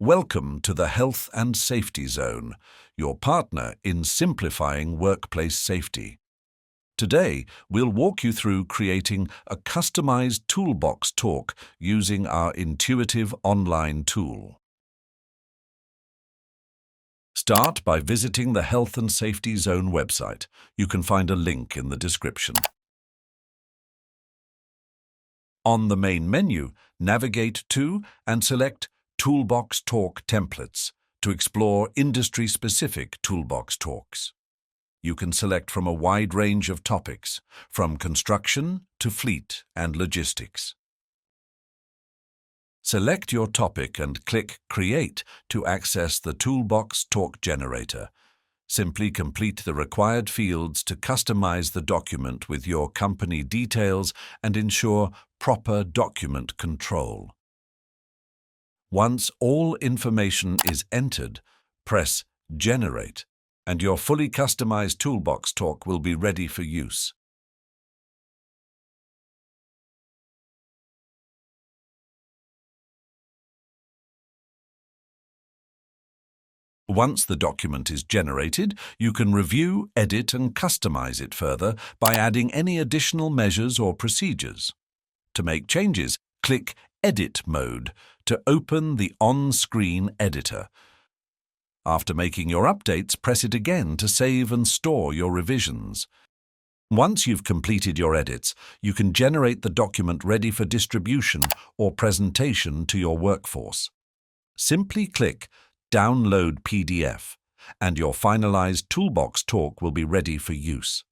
Welcome to the Health and Safety Zone, your partner in simplifying workplace safety. Today, we'll walk you through creating a customized Toolbox talk using our intuitive online tool. Start by visiting the Health and Safety Zone website. You can find a link in the description. On the main menu, navigate to and select Toolbox Talk Templates to explore industry-specific Toolbox talks. You can select from a wide range of topics, from construction to fleet and logistics. Select your topic and click Create to access the Toolbox Talk Generator. Simply complete the required fields to customize the document with your company details and ensure proper document control. Once all information is entered, press Generate, and your fully customized Toolbox talk will be ready for use. Once the document is generated, you can review, edit, and customize it further by adding any additional measures or procedures. To make changes, click Edit Mode to open the on-screen editor. After making your updates, press it again to save and store your revisions. Once you've completed your edits, you can generate the document ready for distribution or presentation to your workforce. Simply click Download PDF, and your finalized Toolbox talk will be ready for use.